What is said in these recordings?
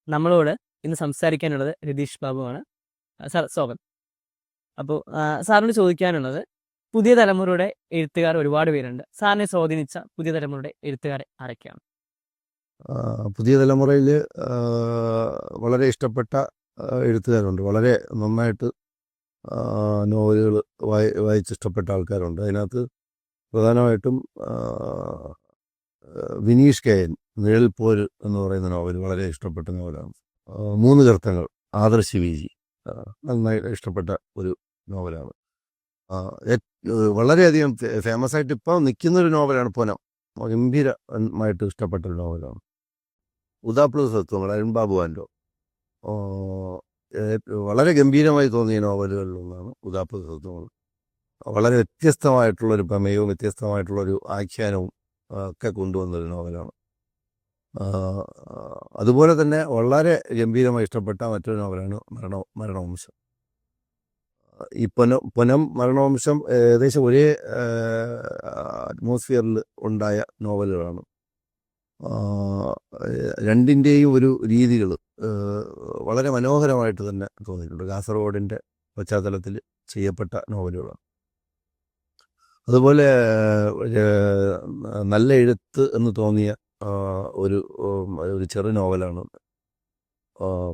നമ്മളോട് ഇന്ന് സംസാരിക്കാനുള്ളത് രതീഷ് ബാബുവാണ്. സാർ സ്വാഗതം. അപ്പോൾ സാറിനോട് ചോദിക്കാനുള്ളത്, പുതിയ തലമുറയുടെ എഴുത്തുകാർ ഒരുപാട് പേരുണ്ട്. സാറിനെ സ്വാധീനിച്ച പുതിയ തലമുറയുടെ എഴുത്തുകാരെ ആരൊക്കെയാണ്? പുതിയ തലമുറയിൽ വളരെ ഇഷ്ടപ്പെട്ട എഴുത്തുകാരുണ്ട്. വളരെ നന്നായിട്ട് നോവലുകൾ വായിച്ചിഷ്ടപ്പെട്ട ആൾക്കാരുണ്ട്. അതിനകത്ത് പ്രധാനമായിട്ടും വിനീഷ് കെ എൻ നിഴൽ പോര് എന്ന് പറയുന്ന നോവൽ വളരെ ഇഷ്ടപ്പെട്ട നോവലാണ്. മൂന്ന് കർത്തങ്ങൾ ആദർശ് വി ജി നന്നായി ഇഷ്ടപ്പെട്ട ഒരു നോവലാണ്. വളരെയധികം ഫേമസ് ആയിട്ട് ഇപ്പോൾ നിൽക്കുന്നൊരു നോവലാണ് പൊനം. ഗംഭീരമായിട്ട് ഇഷ്ടപ്പെട്ട ഒരു നോവലാണ്. ഉദാപ്ലസ് തത്വങ്ങൾ അരുൺ ബാബുവാൻ്റെ വളരെ ഗംഭീരമായി തോന്നിയ നോവലുകളിലൊന്നാണ് ഉദാപ്ലസ് തത്വങ്ങൾ. വളരെ വ്യത്യസ്തമായിട്ടുള്ളൊരു പ്രമേയവും വ്യത്യസ്തമായിട്ടുള്ളൊരു ആഖ്യാനവും ഒക്കെ കൊണ്ടുവന്നൊരു നോവലാണ്. അതുപോലെ തന്നെ വളരെ ഗംഭീരമായി ഇഷ്ടപ്പെട്ട മറ്റൊരു നോവലാണ് മരണവംശം. ഈ പൊനം മരണവംശം ഏകദേശം ഒരേ അറ്റ്മോസ്ഫിയറിൽ ഉണ്ടായ നോവലുകളാണ്. രണ്ടിൻ്റെയും ഒരു രീതികൾ വളരെ മനോഹരമായിട്ട് തന്നെ തോന്നിയിട്ടുണ്ട്. കാസർഗോഡിൻ്റെ പശ്ചാത്തലത്തിൽ ചെയ്യപ്പെട്ട നോവലുകളാണ്. അതുപോലെ നല്ല എഴുത്ത് എന്ന് തോന്നിയ ഒരു ചെറു നോവലാണ്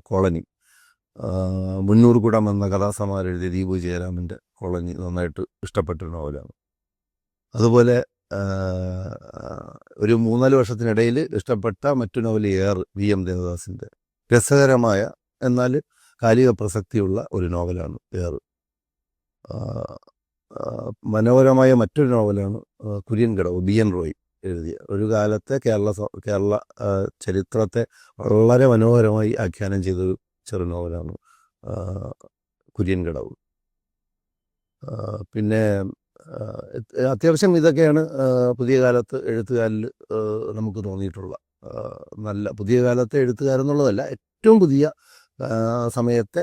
കോളനി. മുന്നൂറ് കുടം എന്ന കഥാസമാഹാരം എഴുതിയ ദീപു ജയരാമൻ്റെ കോളനി നന്നായിട്ട് ഇഷ്ടപ്പെട്ടൊരു നോവലാണ്. അതുപോലെ ഒരു 3-4 വർഷത്തിനിടയിൽ ഇഷ്ടപ്പെട്ട മറ്റു നോവൽ വി എം ദേവദാസിൻ്റെ രസകരമായ എന്നാൽ കാലിക പ്രസക്തിയുള്ള ഒരു നോവലാണ് ഏറ്. മനോഹരമായ മറ്റൊരു നോവലാണ് കുര്യൻ കടവ്, ബി എൻ റോയ് എഴുതിയ. ഒരു കാലത്തെ കേരള ചരിത്രത്തെ വളരെ മനോഹരമായി ആഖ്യാനം ചെയ്തൊരു ചെറു നോവലാണ് കുര്യൻ കടവ്. പിന്നെ അത്യാവശ്യം ഇതൊക്കെയാണ് പുതിയ കാലത്ത് എഴുത്തുകാരിൽ നമുക്ക് തോന്നിയിട്ടുള്ള നല്ല പുതിയ കാലത്തെ എഴുത്തുകാരെന്നുള്ളതല്ല, ഏറ്റവും പുതിയ സമയത്തെ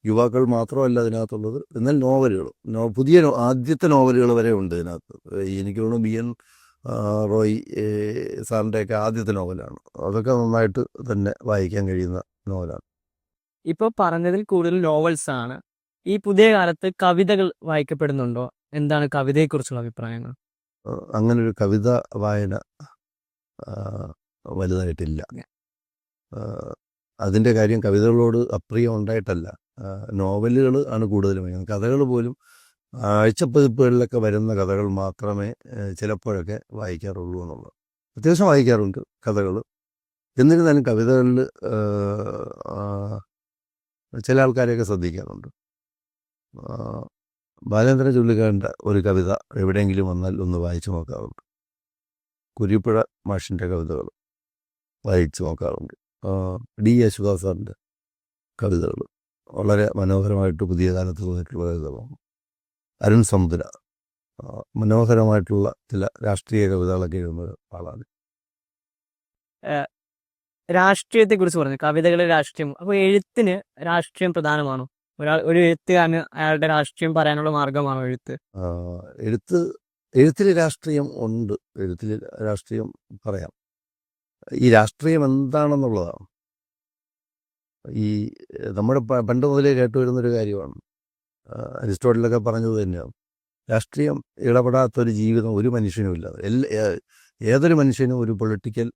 യുവാക്കൾ മാത്രമല്ല അതിനകത്തുള്ളത്. എന്നാൽ നോവലുകൾ പുതിയ ആദ്യത്തെ നോവലുകൾ വരെ ഉണ്ട് ഇതിനകത്ത്. എനിക്ക് തോന്നുന്നു ബി എൻ റോയ് സാറിൻ്റെയൊക്കെ ആദ്യത്തെ നോവലാണ്. അതൊക്കെ നന്നായിട്ട് തന്നെ വായിക്കാൻ കഴിയുന്ന നോവലാണ്. ഇപ്പോൾ പറഞ്ഞതിൽ കൂടുതൽ നോവൽസ് ആണ്. ഈ പുതിയ കാലത്ത് കവിതകൾ വായിക്കപ്പെടുന്നുണ്ടോ? എന്താണ് കവിതയെക്കുറിച്ചുള്ള അഭിപ്രായങ്ങൾ? അങ്ങനൊരു കവിത വായന വലുതായിട്ടില്ല. അതിൻ്റെ കാര്യം കവിതകളോട് അപ്രിയം ഉണ്ടായിട്ടല്ല, നോവലുകൾ ആണ് കൂടുതലും വായിക്കുന്നത്. കഥകൾ പോലും ആഴ്ചപ്പതിപ്പുകളിലൊക്കെ വരുന്ന കഥകൾ മാത്രമേ ചിലപ്പോഴൊക്കെ വായിക്കാറുള്ളൂ എന്നുള്ളത്. അത്യാവശ്യം വായിക്കാറുണ്ട് കഥകൾ. എന്നിരുന്നാലും കവിതകളിൽ ചില ആൾക്കാരെയൊക്കെ ശ്രദ്ധിക്കാറുണ്ട്. ബാലേന്ദ്രൻ ചുള്ളിക്കാരൻ്റെ ഒരു കവിത എവിടെയെങ്കിലും വന്നാൽ ഒന്ന് വായിച്ചു നോക്കാറുണ്ട്. കുരിപ്പുഴ മാഷിൻ്റെ കവിതകൾ വായിച്ചു നോക്കാറുണ്ട്. ഡി യേശുദാസ് സാറിൻ്റെ കവിതകൾ വളരെ മനോഹരമായിട്ട് പുതിയ കാലത്ത് തോന്നിയിട്ടുള്ള കവിതകളാണ്. അരുൺ സമുദ്ര മനോഹരമായിട്ടുള്ള ചില രാഷ്ട്രീയ കവിതകളൊക്കെ എഴുതുന്ന ആളാണ്. രാഷ്ട്രീയത്തെക്കുറിച്ച് പറഞ്ഞു, കവിതകളിലെ രാഷ്ട്രീയം. അപ്പോൾ എഴുത്തിന് രാഷ്ട്രീയം പ്രധാനമാണോ? ഒരു എഴുത്തുകാരന് അയാളുടെ രാഷ്ട്രീയം പറയാനുള്ള മാർഗമാണോ എഴുത്ത്? എഴുത്തിൽ രാഷ്ട്രീയം ഉണ്ട്. എഴുത്തിൽ രാഷ്ട്രീയം പറയാം. ഈ രാഷ്ട്രീയം എന്താണെന്നുള്ളതാണ് ഈ നമ്മുടെ പണ്ട് മുതലേ കേട്ടുവരുന്നൊരു കാര്യമാണ്. അരിസ്റ്റോട്ടിലൊക്കെ പറഞ്ഞത് തന്നെയാണ്, രാഷ്ട്രീയം ഇടപെടാത്തൊരു ജീവിതം ഒരു മനുഷ്യനും ഇല്ലാതെ. ഏതൊരു മനുഷ്യനും ഒരു പൊളിറ്റിക്കൽ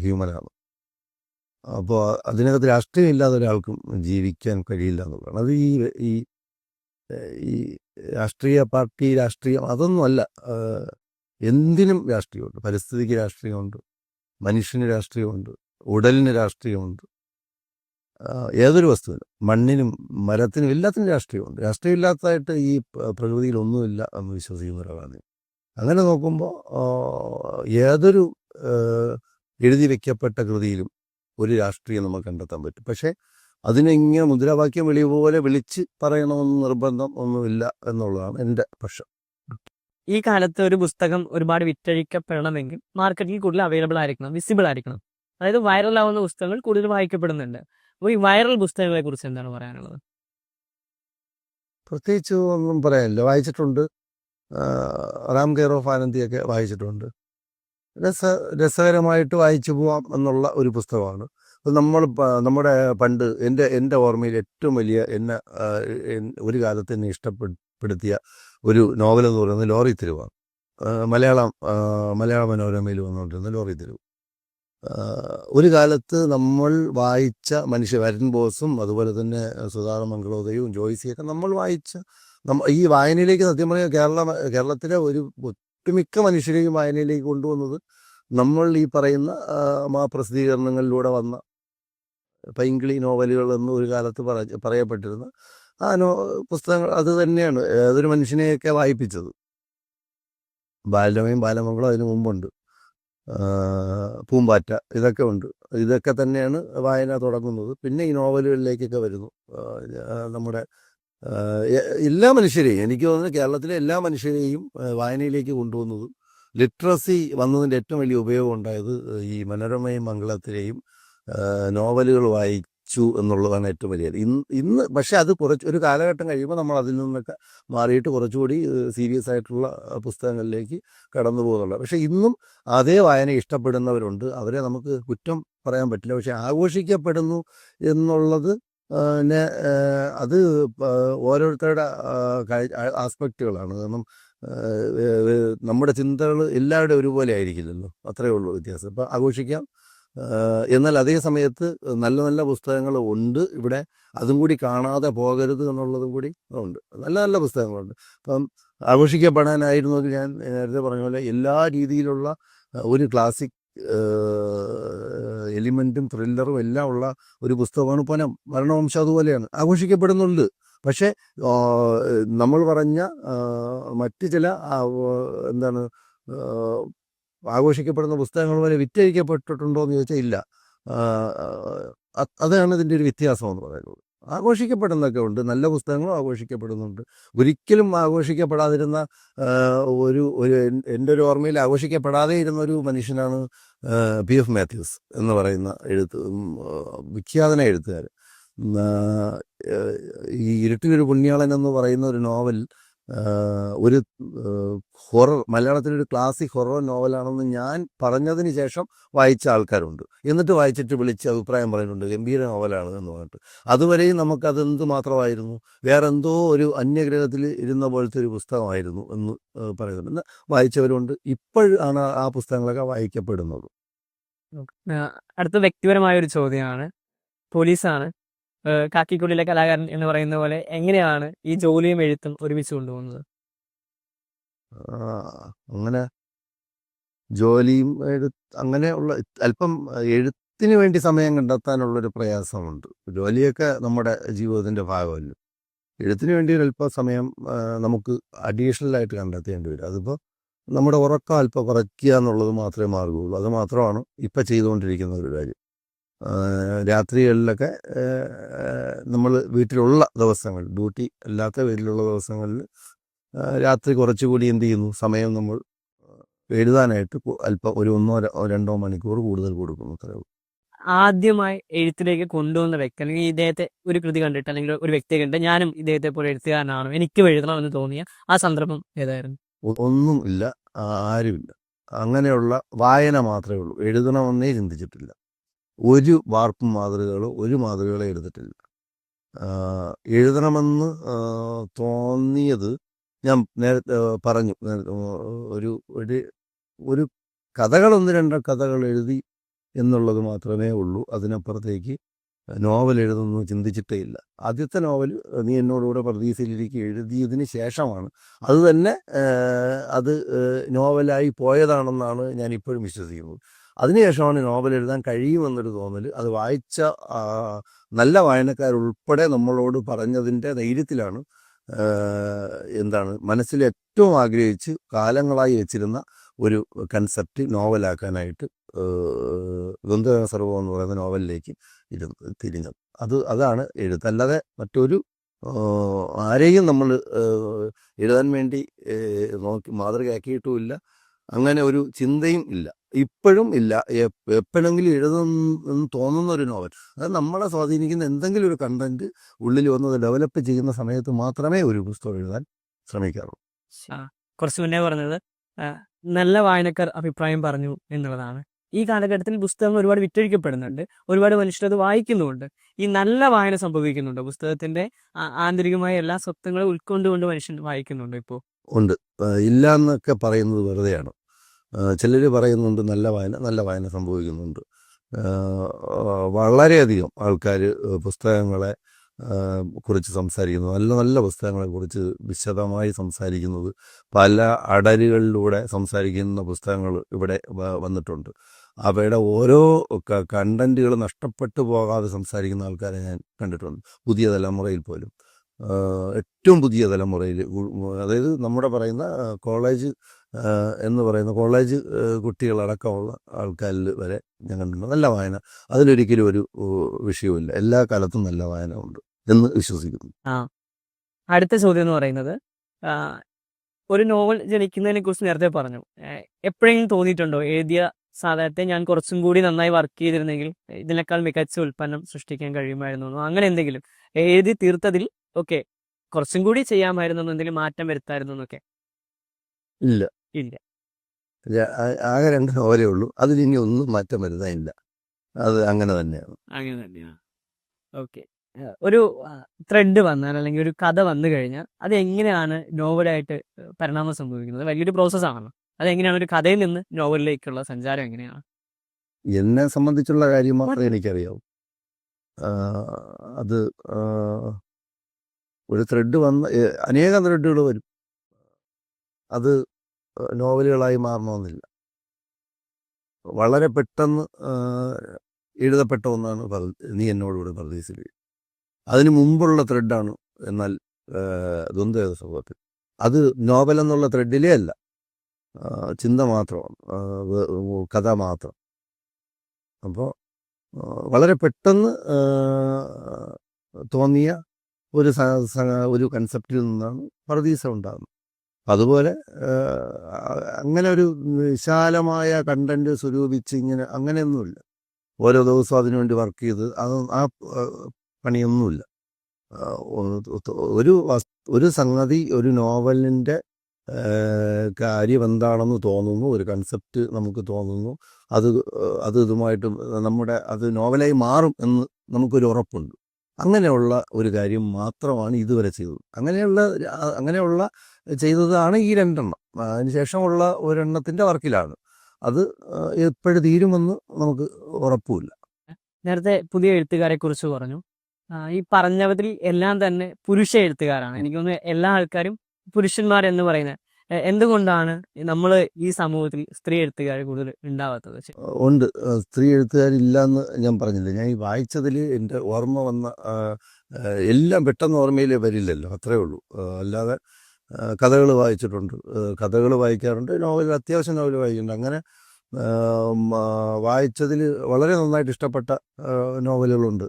ഹ്യൂമനാണ്. അപ്പോൾ അതിനകത്ത് രാഷ്ട്രീയം ഇല്ലാതെ ഒരാൾക്കും ജീവിക്കാൻ കഴിയില്ല എന്നുള്ളതാണ്. അത് ഈ രാഷ്ട്രീയ പാർട്ടി രാഷ്ട്രീയം അതൊന്നുമല്ല. എന്തിനും രാഷ്ട്രീയമുണ്ട്. പരിസ്ഥിതിക്ക് രാഷ്ട്രീയമുണ്ട്, മനുഷ്യന് രാഷ്ട്രീയമുണ്ട്, ഉടലിന് രാഷ്ട്രീയമുണ്ട്. ഏതൊരു വസ്തുവിനും, മണ്ണിനും മരത്തിനും എല്ലാത്തിനും രാഷ്ട്രീയമുണ്ട്. രാഷ്ട്രീയമില്ലാത്തതായിട്ട് ഈ പ്രകൃതിയിൽ ഒന്നുമില്ല എന്ന് വിശ്വസിക്കുന്ന ഒരാളാണ്. അങ്ങനെ നോക്കുമ്പോൾ ഏതൊരു എഴുതി വയ്ക്കപ്പെട്ട കൃതിയിലും ഒരു രാഷ്ട്രീയം നമുക്ക് കണ്ടെത്താൻ പറ്റും. പക്ഷേ അതിനെ ഇങ്ങനെ മുദ്രാവാക്യം പോലെ വിളിച്ച് പറയണമെന്ന് നിർബന്ധം ഒന്നുമില്ല എന്നുള്ളതാണ് എൻ്റെ പക്ഷം. ഈ കാലത്ത് ഒരു പുസ്തകം ഒരുപാട് വിറ്റഴിക്കപ്പെടണമെങ്കിൽ മാർക്കറ്റിൽ കൂടുതൽ അവൈലബിൾ ആയിരിക്കണം, വിസിബിൾ ആയിരിക്കണം. അതായത് വൈറലാവുന്ന പുസ്തകങ്ങൾ കൂടുതൽ വായിക്കപ്പെടുന്നുണ്ട്. അപ്പോൾ ഈ വൈറൽ പുസ്തകങ്ങളെ കുറിച്ച് എന്താണ് പറയാനുള്ളത്? പ്രത്യേകിച്ച് ഒന്നും പറയാനില്ല. വായിച്ചിട്ടുണ്ട്. റാം കെയർ ഓഫ് ആനന്ദിയൊക്കെ വായിച്ചിട്ടുണ്ട്. രസകരമായിട്ട് വായിച്ചു പോവാം എന്നുള്ള ഒരു പുസ്തകമാണ്. അപ്പോൾ നമ്മുടെ പണ്ട് എൻ്റെ ഓർമ്മയിൽ ഏറ്റവും വലിയ ഒരു കാലത്ത് എന്നെ ഇഷ്ടപ്പെടുത്തിയ ഒരു നോവൽ എന്ന് പറയുന്നത് ലോറി തെരുവാണ്. മലയാള മനോരമയിൽ വന്നുകൊണ്ടിരുന്ന ലോറി തെരുവ്. ഒരു കാലത്ത് നമ്മൾ വായിച്ച വരൻ ബോസും അതുപോലെ തന്നെ സുധാകർ മംഗളോദയവും ജോയ്സിയൊക്കെ നമ്മൾ വായിച്ച ഈ വായനയിലേക്ക് സത്യം പറഞ്ഞാൽ കേരളത്തിലെ ഒട്ടുമിക്ക മനുഷ്യരെയും വായനയിലേക്ക് കൊണ്ടുവന്നത് നമ്മൾ ഈ പറയുന്ന പ്രസിദ്ധീകരണങ്ങളിലൂടെ വന്ന പൈങ്കിളി നോവലുകൾ എന്ന് ഒരു കാലത്ത് പറയപ്പെട്ടിരുന്ന പുസ്തകങ്ങൾ അത് തന്നെയാണ് ഏതൊരു മനുഷ്യനെയൊക്കെ വായിപ്പിച്ചത്. ബാലരമയും ബാലമംഗളം അതിനു മുമ്പുണ്ട്, പൂമ്പാറ്റ, ഇതൊക്കെ ഉണ്ട്. ഇതൊക്കെ തന്നെയാണ് വായന തുടങ്ങുന്നത്. പിന്നെ ഈ നോവലുകളിലേക്കൊക്കെ വരുന്നു. നമ്മുടെ എല്ലാ മനുഷ്യരെയും, എനിക്ക് തോന്നുന്നു കേരളത്തിലെ എല്ലാ മനുഷ്യരെയും വായനയിലേക്ക് കൊണ്ടുവന്നത്, ലിറ്ററസി വന്നതിൻ്റെ ഏറ്റവും വലിയ ഉപയോഗം ഉണ്ടായത് ഈ മനോരമയും മംഗളത്തിലെയും നോവലുകൾ വായിച്ചു എന്നുള്ളതാണ് ഏറ്റവും വലിയ. ഇന്ന് പക്ഷെ അത് ഒരു കാലഘട്ടം കഴിയുമ്പോൾ നമ്മൾ അതിൽ നിന്നൊക്കെ മാറിയിട്ട് കുറച്ചുകൂടി സീരിയസ് ആയിട്ടുള്ള പുസ്തകങ്ങളിലേക്ക് കടന്നു പോകുന്നുണ്ട്. പക്ഷെ ഇന്നും അതേ വായന ഇഷ്ടപ്പെടുന്നവരുണ്ട്, അവരെ നമുക്ക് കുറ്റം പറയാൻ പറ്റില്ല. പക്ഷെ ആഘോഷിക്കപ്പെടുന്നു എന്നുള്ളത് അത് ഓരോരുത്തരുടെ ആസ്പെക്റ്റുകളാണ്. കാരണം നമ്മുടെ ചിന്തകൾ എല്ലാവരുടെയും ഒരുപോലെ ആയിരിക്കില്ലല്ലോ, അത്രയേ ഉള്ളൂ വ്യത്യാസം. ഇപ്പം ആഘോഷിക്കാം, എന്നാൽ അതേ സമയത്ത് നല്ല നല്ല പുസ്തകങ്ങൾ ഉണ്ട് ഇവിടെ, അതും കൂടി കാണാതെ പോകരുത് എന്നുള്ളതും കൂടി ഉണ്ട്. നല്ല നല്ല പുസ്തകങ്ങളുണ്ട്. അപ്പം ആഘോഷിക്കപ്പെടാനായിരുന്നെങ്കിൽ ഞാൻ നേരത്തെ പറഞ്ഞ പോലെ എല്ലാ രീതിയിലുള്ള ഒരു ക്ലാസിക് എലിമെൻറ്റും ത്രില്ലറും എല്ലാം ഉള്ള ഒരു പുസ്തകമാണ് പൊന്നം. മരണവംശം അതുപോലെയാണ്, ആഘോഷിക്കപ്പെടുന്നുണ്ട്. പക്ഷേ നമ്മൾ പറഞ്ഞ മറ്റ് ചില ആഘോഷിക്കപ്പെടുന്ന പുസ്തകങ്ങൾ വരെ വിറ്റഴിക്കപ്പെട്ടിട്ടുണ്ടോ എന്ന് ചോദിച്ചാൽ ഇല്ല. അതാണ് ഇതിൻ്റെ ഒരു വ്യത്യാസം എന്ന് പറയുന്നത്. ആഘോഷിക്കപ്പെടുന്നൊക്കെ ഉണ്ട്, നല്ല പുസ്തകങ്ങളും ആഘോഷിക്കപ്പെടുന്നുണ്ട്. ഒരിക്കലും ആഘോഷിക്കപ്പെടാതിരുന്ന എൻ്റെ ഒരു ഓർമ്മയിൽ ആഘോഷിക്കപ്പെടാതെ ഇരുന്ന ഒരു മനുഷ്യനാണ് PF മാത്യൂസ് എന്ന് പറയുന്ന വിഖ്യാതന എഴുത്തുകാരൻ. ഈ ഇരുട്ടിലൊരു പുണ്യാളൻ എന്ന് പറയുന്ന ഒരു നോവൽ ഒരു ഹൊറർ, മലയാളത്തിലൊരു ക്ലാസിക് ഹൊറർ നോവലാണെന്ന് ഞാൻ പറഞ്ഞതിന് ശേഷം വായിച്ച ആൾക്കാരുണ്ട്. എന്നിട്ട് വായിച്ചിട്ട് വിളിച്ച് അഭിപ്രായം പറയുന്നുണ്ട്, ഗംഭീര നോവലാണ് എന്ന് പറഞ്ഞിട്ട്. അതുവരെയും നമുക്കതെന്ത് മാത്രമായിരുന്നു, വേറെന്തോ ഒരു അന്യഗ്രഹത്തിൽ ഇരുന്ന പോലത്തെ ഒരു പുസ്തകമായിരുന്നു എന്ന് പറയുന്നുണ്ട്. വായിച്ചവരുണ്ട്. ഇപ്പോഴാണ് ആ പുസ്തകങ്ങളൊക്കെ വായിക്കപ്പെടുന്നത്. അടുത്ത വ്യക്തിപരമായ ഒരു ചോദ്യമാണ്. പോലീസാണ്, കാക്കിക്കുള്ളിലെ കലാകാരൻ എന്ന് പറയുന്ന പോലെ എങ്ങനെയാണ് ഈ ജോലിയും എഴുത്തും ഒരുമിച്ച് കൊണ്ടുപോകുന്നത്? അങ്ങനെ ജോലിയും അങ്ങനെയുള്ള അല്പം എഴുത്തിന് വേണ്ടി സമയം കണ്ടെത്താനുള്ളൊരു പ്രയാസമുണ്ട്. ജോലിയൊക്കെ നമ്മുടെ ജീവിതത്തിൻ്റെ ഭാഗമല്ല. എഴുത്തിന് വേണ്ടി ഒരല്പം സമയം നമുക്ക് അഡീഷണലായിട്ട് കണ്ടെത്തേണ്ടി വരും. അതിപ്പോൾ നമ്മുടെ ഉറക്കം അല്പം കുറയ്ക്കുക എന്നുള്ളത് മാത്രമേ മാർഗമുള്ളൂ. അത് മാത്രമാണ് ഇപ്പം ചെയ്തുകൊണ്ടിരിക്കുന്ന ഒരു കാര്യം. രാത്രികളിലൊക്കെ നമ്മൾ വീട്ടിലുള്ള ദിവസങ്ങൾ, ഡ്യൂട്ടി അല്ലാത്ത വീട്ടിലുള്ള ദിവസങ്ങളിൽ രാത്രി കുറച്ചുകൂടി എന്ത് ചെയ്യുന്നു, സമയം നമ്മൾ എഴുതാനായിട്ട് അല്പം ഒരു 1-2 മണിക്കൂർ കൂടുതൽ കൊടുക്കുന്നു, അത്രേ ഉള്ളൂ. ആദ്യമായി എഴുത്തിലേക്ക് കൊണ്ടുവന്ന വ്യക്തി, അല്ലെങ്കിൽ ഇദ്ദേഹത്തെ ഒരു കൃതി കണ്ടിട്ട് അല്ലെങ്കിൽ ഒരു വ്യക്തിയെ കണ്ടിട്ട് ഞാനും ഇദ്ദേഹത്തെ പോലെ എഴുത്തുകാരനാണോ, എനിക്കും എഴുതണമെന്ന് തോന്നിയ ആ സന്ദർഭം ഏതായിരുന്നു? ഒന്നും ഇല്ല, ആരുമില്ല. അങ്ങനെയുള്ള വായന മാത്രമേ ഉള്ളൂ. എഴുതണമെന്നേ ചിന്തിച്ചിട്ടില്ല. ഒരു വാർപ്പും ഒരു മാതൃകകളെ എടുത്തിട്ടില്ല. എഴുതണമെന്ന് തോന്നിയത് ഞാൻ നേരത്തെ പറഞ്ഞു. ഒരു കഥകൾ 1-2 കഥകൾ എഴുതി എന്നുള്ളത് മാത്രമേ ഉള്ളൂ. അതിനപ്പുറത്തേക്ക് നോവൽ എഴുതുന്നു ചിന്തിച്ചിട്ടേ ഇല്ല. ആദ്യത്തെ നോവൽ നീ എന്നോടുകൂടെ പർദീസയിലിരിക്കുക എഴുതിയതിന് ശേഷമാണ് അത് തന്നെ അത് നോവലായി പോയതാണെന്നാണ് ഞാൻ ഇപ്പോഴും വിശ്വസിക്കുന്നത്. അതിനുശേഷമാണ് നോവൽ എഴുതാൻ കഴിയുമെന്നൊരു തോന്നൽ. അത് വായിച്ച നല്ല വായനക്കാരുൾപ്പെടെ നമ്മളോട് പറഞ്ഞതിൻ്റെ ധൈര്യത്തിലാണ് മനസ്സിൽ ഏറ്റവും ആഗ്രഹിച്ച് കാലങ്ങളായി വെച്ചിരുന്ന ഒരു കൺസെപ്റ്റ് നോവലാക്കാനായിട്ട് ഗന്ധർവ സർവ്വം എന്ന് പറയുന്ന നോവലിലേക്ക് തിരിഞ്ഞത്. അതാണ് എഴുത്ത്. അല്ലാതെ മറ്റൊരു ആരെയും നമ്മൾ എഴുതാൻ വേണ്ടി മാതൃകയാക്കിയിട്ടുമില്ല. അങ്ങനെ ഒരു ചിന്തയും ഇല്ല, ഇപ്പോഴും ഇല്ല. എപ്പോഴെങ്കിലും എഴുതുമെന്ന് തോന്നുന്ന ഒരു നോവൽ, അത് നമ്മളെ സ്വാധീനിക്കുന്ന എന്തെങ്കിലും ഒരു കണ്ടന്റ് ഉള്ളിൽ വന്നത് ഡെവലപ്പ് ചെയ്യുന്ന സമയത്ത് മാത്രമേ ഒരു പുസ്തകം എഴുതാൻ ശ്രമിക്കാറുള്ളൂ. കുറച്ച് മുന്നേ പറഞ്ഞത് നല്ല വായനക്കാർ അഭിപ്രായം പറഞ്ഞു എന്നുള്ളതാണ്. ഈ കാലഘട്ടത്തിൽ പുസ്തകങ്ങൾ ഒരുപാട് വിറ്റഴിക്കപ്പെടുന്നുണ്ട്. ഒരുപാട് മനുഷ്യർ അത് വായിക്കുന്നുമുണ്ട്. ഈ നല്ല വായന സംഭവിക്കുന്നുണ്ടോ? പുസ്തകത്തിന്റെ ആന്തരികമായ എല്ലാ സത്യങ്ങളും ഉൾക്കൊണ്ടുകൊണ്ട് മനുഷ്യൻ വായിക്കുന്നുണ്ടോ ഇപ്പോൾ? ഉണ്ട്. ഇല്ല എന്നൊക്കെ പറയുന്നത് വെറുതെയാണ്. ചിലർ പറയുന്നുണ്ട് നല്ല വായന സംഭവിക്കുന്നുണ്ട്. വളരെയധികം ആൾക്കാർ പുസ്തകങ്ങളെ കുറിച്ച് സംസാരിക്കുന്നു. നല്ല നല്ല പുസ്തകങ്ങളെക്കുറിച്ച് വിശദമായി സംസാരിക്കുന്നത്, പല അടരുകളിലൂടെ സംസാരിക്കുന്ന പുസ്തകങ്ങൾ ഇവിടെ വന്നിട്ടുണ്ട്. അവയുടെ ഓരോ കണ്ടന്റുകൾ നഷ്ടപ്പെട്ടു പോകാതെ സംസാരിക്കുന്ന ആൾക്കാരെ ഞാൻ കണ്ടിട്ടുണ്ട്, പുതിയ തലമുറയിൽ പോലും. ഏറ്റവും പുതിയ തലമുറയിൽ, അതായത് നമ്മുടെ പറയുന്ന കോളേജ് എന്ന് പറയുന്ന കോളേജ് കുട്ടികളടക്കമുള്ള ആൾക്കാരിൽ വരെ ഞാൻ കണ്ടിട്ടുണ്ട് നല്ല വായന. അതിലൊരിക്കലും ഒരു വിഷയവുമില്ല. എല്ലാ കാലത്തും നല്ല വായന ഉണ്ട് എന്ന് വിശ്വസിക്കുന്നു. അടുത്ത ചോദ്യം എന്ന് പറയുന്നത്, ഒരു നോവൽ ജനിക്കുന്നതിനെ കുറിച്ച് നേരത്തെ പറഞ്ഞു. എപ്പോഴെങ്കിലും തോന്നിയിട്ടുണ്ടോ എഴുതിയ സാധനത്തെ ഞാൻ കുറച്ചും കൂടി നന്നായി വർക്ക് ചെയ്തിരുന്നെങ്കിൽ ഇതിനേക്കാൾ മികച്ച ഉൽപ്പന്നം സൃഷ്ടിക്കാൻ കഴിയുമായിരുന്നു, അങ്ങനെ എന്തെങ്കിലും എഴുതി തീർത്തതിൽ ഓക്കെ കുറച്ചും കൂടി ചെയ്യാമായിരുന്നു, എന്തെങ്കിലും മാറ്റം വരുത്തായിരുന്നു എന്നൊക്കെ? ഇല്ല. ഇല്ല. ആകെ 2 നോവലേ ഉള്ളൂ. അതിലിനി ഒന്നും മാറ്റം വരുത്താനില്ല. അത് അങ്ങനെ തന്നെയാണ്. അങ്ങനെ തന്നെയാണ്. ഓക്കെ. ഒരു ത്രെഡ് വന്നാൽ അല്ലെങ്കിൽ ഒരു കഥ വന്നു കഴിഞ്ഞാൽ അത് എങ്ങനെയാണ് നോവലായിട്ട് പരിണാമം സംഭവിക്കുന്നത്? വലിയൊരു പ്രോസസ്സാണല്ലോ. അതെങ്ങനെയാണ് ഒരു കഥയിൽ നിന്ന് നോവലിലേക്കുള്ള സഞ്ചാരം എങ്ങനെയാണ്? എന്നെ സംബന്ധിച്ചുള്ള കാര്യം മാത്രമേ എനിക്കറിയാവൂ. അത് ഒരു ത്രെഡ് വന്ന് അനേകം ത്രെഡുകൾ വരും. അത് നോവലുകളായി മാറണമെന്നില്ല. വളരെ പെട്ടെന്ന് എഴുതപ്പെട്ട ഒന്നാണ് നീ എന്നോടുകൂടെ പർദീസിൽ. അതിന് മുമ്പുള്ള ത്രെഡാണ് എന്നാൽ ദ്വന്ദ്വ സംഭവത്തിൽ. അത് നോവൽ എന്നുള്ള ത്രെഡിലേ അല്ല, ചിന്ത മാത്രമാണ്, കഥ മാത്രം. അപ്പോൾ വളരെ പെട്ടെന്ന് തോന്നിയ ഒരു കൺസെപ്റ്റിൽ നിന്നാണ് പർദീസ ഉണ്ടാകുന്നത്. അതുപോലെ അങ്ങനെ ഒരു വിശാലമായ കണ്ടന്റ് സ്വരൂപിച്ച് ഇങ്ങനെ അങ്ങനെയൊന്നുമില്ല. ഓരോ ദിവസവും അതിനുവേണ്ടി വർക്ക് ചെയ്ത് ആ പണിയൊന്നുമില്ല. ഒരു സംഗതി, ഒരു നോവലിൻ്റെ കാര്യം എന്താണെന്ന് തോന്നുന്നു, ഒരു കൺസെപ്റ്റ് നമുക്ക് തോന്നുന്നു, അത് ഇതുമായിട്ട് അത് നോവലായി മാറും എന്ന് നമുക്കൊരു ഉറപ്പുണ്ട്. അങ്ങനെയുള്ള ഒരു കാര്യം മാത്രമാണ് ഇതുവരെ ചെയ്തത്. അങ്ങനെയുള്ള ചെയ്തതാണ് ഈ 2 എണ്ണം. അതിനുശേഷമുള്ള ഒരെണ്ണത്തിൻ്റെ വർക്കിലാണ്. അത് എപ്പോഴും തീരുമെന്ന് നമുക്ക് ഉറപ്പുമില്ല. നേരത്തെ പുതിയ എഴുത്തുകാരെ കുറിച്ച് പറഞ്ഞു. ഈ പറഞ്ഞതിൽ എല്ലാം തന്നെ പുരുഷ എഴുത്തുകാരാണ്. എനിക്ക് തോന്നുന്നു എല്ലാ ആൾക്കാരും പുരുഷന്മാരെന്ന് പറയുന്നത്. എന്തുകൊണ്ടാണ് നമ്മൾ ഈ സമൂഹത്തിൽ സ്ത്രീ എഴുത്തുകാർ കൂടുതൽ ഉണ്ടാവാത്തത്? ഉണ്ട്. സ്ത്രീ എഴുത്തുകാരില്ല എന്ന് ഞാൻ പറഞ്ഞില്ല. ഞാൻ ഈ വായിച്ചതിൽ എൻ്റെ ഓർമ്മ വന്ന എല്ലാം പെട്ടെന്ന് ഓർമ്മയിൽ വരില്ലല്ലോ, അത്രേ ഉള്ളൂ. അല്ലാതെ കഥകൾ വായിച്ചിട്ടുണ്ട്, കഥകൾ വായിക്കാറുണ്ട്, അത്യാവശ്യം നോവൽ വായിക്കുന്നുണ്ട്. അങ്ങനെ വായിച്ചതിൽ വളരെ നന്നായിട്ട് ഇഷ്ടപ്പെട്ട നോവലുകളുണ്ട്.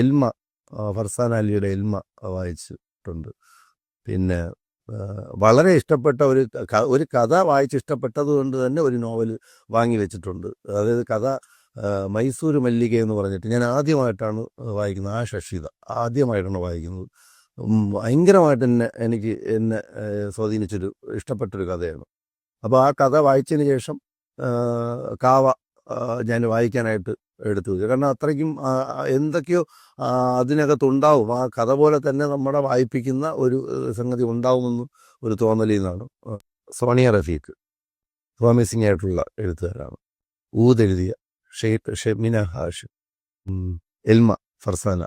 എൽമ, ഫർസാന അലിയുടെ എൽമ വായിച്ചിട്ടുണ്ട്. പിന്നെ വളരെ ഇഷ്ടപ്പെട്ട ഒരു കഥ വായിച്ചിഷ്ടപ്പെട്ടത് കൊണ്ട് തന്നെ ഒരു നോവൽ വാങ്ങി വെച്ചിട്ടുണ്ട്. അതായത് കഥ മൈസൂർ മല്ലിക എന്ന് പറഞ്ഞിട്ട് ഞാൻ ആദ്യമായിട്ടാണ് വായിക്കുന്നത്. ആ ശശിത ആദ്യമായിട്ടാണ് വായിക്കുന്നത്. ഭയങ്കരമായിട്ട് എന്നെ സ്വാധീനിച്ചൊരു ഇഷ്ടപ്പെട്ടൊരു കഥയാണ്. അപ്പോൾ ആ കഥ വായിച്ചതിന് ശേഷം കാവ ഞാൻ വായിക്കാനായിട്ട് എടുത്തു വെച്ചു. കാരണം അത്രയ്ക്കും എന്തൊക്കെയോ അതിനകത്തുണ്ടാവും. ആ കഥ പോലെ തന്നെ നമ്മളെ വായിപ്പിക്കുന്ന ഒരു സംഗതി ഉണ്ടാവുമെന്ന് ഒരു തോന്നലിൽ നിന്നാണ്. സോണിയ റഫീഖ് പ്രോമിസിംഗ് ആയിട്ടുള്ള എഴുത്തുകാരാണ്. ഊതെഴുതിയ ഷെമിന ഹാഷിം, എൽമ, ഫർസാന,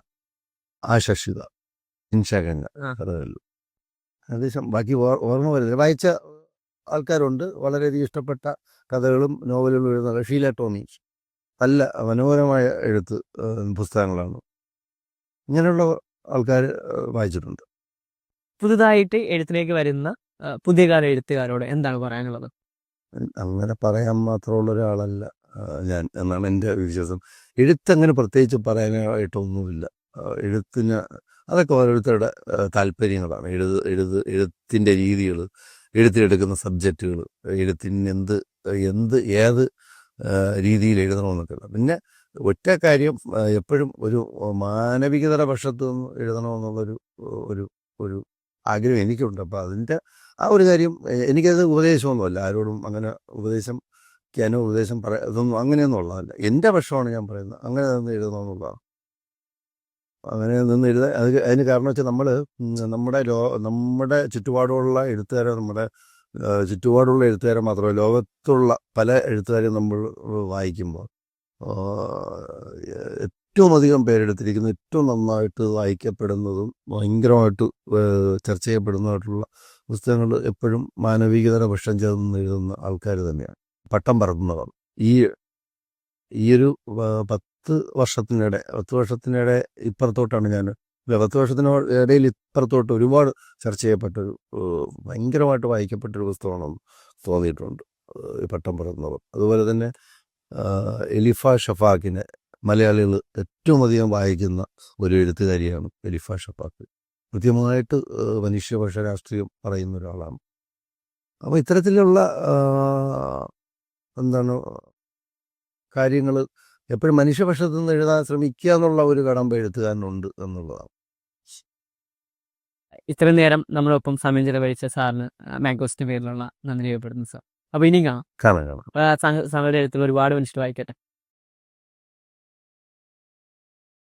ആ ശശിത, ഇൻഷാഗംഗ കഥകളിൽ ഏകദേശം ബാക്കി ഓർമ്മ വരുന്നില്ല. വായിച്ച ആൾക്കാരുണ്ട്. വളരെയധികം ഇഷ്ടപ്പെട്ട കഥകളും നോവലുകളും എഴുതുന്ന ഷീല ടോമി, നല്ല മനോഹരമായ എഴുത്ത് പുസ്തകങ്ങളാണ്. ഇങ്ങനെയുള്ള ആൾക്കാർ വായിച്ചിട്ടുണ്ട്. പുതുതായിട്ട് എഴുത്തിലേക്ക് വരുന്ന പുതിയ കാല എഴുത്തുകാരോട് എന്താണ് പറയാനുള്ളത്? അങ്ങനെ പറയാൻ മാത്രമുള്ള ഒരാളല്ല ഞാൻ എന്നാണ് എൻ്റെ വിശ്വാസം. എഴുത്തങ്ങനെ പ്രത്യേകിച്ച് പറയാനായിട്ടൊന്നുമില്ല. എഴുത്തിന് അതൊക്കെ ഓരോരുത്തരുടെ താല്പര്യങ്ങളാണ്. എഴുത്തിൻ്റെ രീതികൾ, എഴുത്തിലെടുക്കുന്ന സബ്ജക്റ്റുകൾ, എഴുത്തിന് ഏത് രീതിയിൽ എഴുതണമെന്നൊക്കെ. പിന്നെ ഒറ്റ കാര്യം, എപ്പോഴും ഒരു മാനവികതയുടെ പക്ഷത്ത് നിന്ന് എഴുതണമെന്നുള്ളൊരു ഒരു ആഗ്രഹം എനിക്കുണ്ട്. അപ്പോൾ ആ ഒരു കാര്യം എനിക്കത് ഉപദേശമൊന്നുമല്ല, ആരോടും അങ്ങനെ ഉപദേശിക്കാനോ ഉപദേശം ഇതൊന്നും അങ്ങനെയൊന്നും ഉള്ളതല്ല. എൻ്റെ പക്ഷമാണ് ഞാൻ പറയുന്നത്. അങ്ങനെ നിന്ന് എഴുതണമെന്നുള്ളതാണ്. അങ്ങനെ നിന്ന് എഴുതാൻ അതിന് കാരണം വെച്ചാൽ നമ്മൾ നമ്മുടെ ചുറ്റുപാടുള്ള എഴുത്തുകാരെ ചുറ്റുപാടുള്ള എഴുത്തുകാരെ മാത്രമല്ല, ലോകത്തുള്ള പല എഴുത്തുകാരെയും നമ്മൾ വായിക്കുമ്പോൾ ഏറ്റവും അധികം പേരെടുത്തിരിക്കുന്ന ഏറ്റവും നന്നായിട്ട് വായിക്കപ്പെടുന്നതും ഭയങ്കരമായിട്ട് ചർച്ച ചെയ്യപ്പെടുന്നതായിട്ടുള്ള പുസ്തകങ്ങൾ എപ്പോഴും മാനവികതയുടെ പക്ഷം ചേർന്ന് എഴുതുന്ന ആൾക്കാർ തന്നെയാണ്. പട്ടം പറത്തുന്നവർ ഈയൊരു 10 വർഷത്തിനിടെ ഇപ്പുറത്തോട്ടാണ് ഞാൻ 10 വർഷത്തിനിടയിൽ ഇപ്പുറത്തോട്ട് ഒരുപാട് ചർച്ച ചെയ്യപ്പെട്ടൊരു ഭയങ്കരമായിട്ട് വായിക്കപ്പെട്ടൊരു പുസ്തകമാണെന്ന് തോന്നിയിട്ടുണ്ട് ഈ പട്ടം പറത്തുന്നവർ. അതുപോലെ തന്നെ എലിഫ ഷഫാക്കിനെ മലയാളികൾ ഏറ്റവും അധികം വായിക്കുന്ന ഒരു എഴുത്തുകാരിയാണ് എലിഫ ഷഫാക്ക്. കൃത്യമായിട്ട് മനുഷ്യപക്ഷ രാഷ്ട്രീയം പറയുന്ന ഒരാളാണ്. അപ്പോൾ ഇത്തരത്തിലുള്ള കാര്യങ്ങൾ എപ്പോഴും മനുഷ്യപക്ഷത്തു നിന്ന് എഴുതാൻ ശ്രമിക്കുക എന്നുള്ള ഒരു കടമ്പ എഴുത്തുകാരനുണ്ട് എന്നുള്ളതാണ്. ഇത്രയും നേരം നമ്മളൊപ്പം സമയം ചെലവഴിച്ച സാറിന് മാംഗോസിന്റെ പേരിലുള്ള നന്ദി രേഖപ്പെടുന്നു സാർ. അപ്പോൾ ഇനിയും കാണാം. കാണാം. സാറിന്റെ എഴുത്തുകൾ ഒരുപാട് മനുഷ്യർ വായിക്കട്ടെ.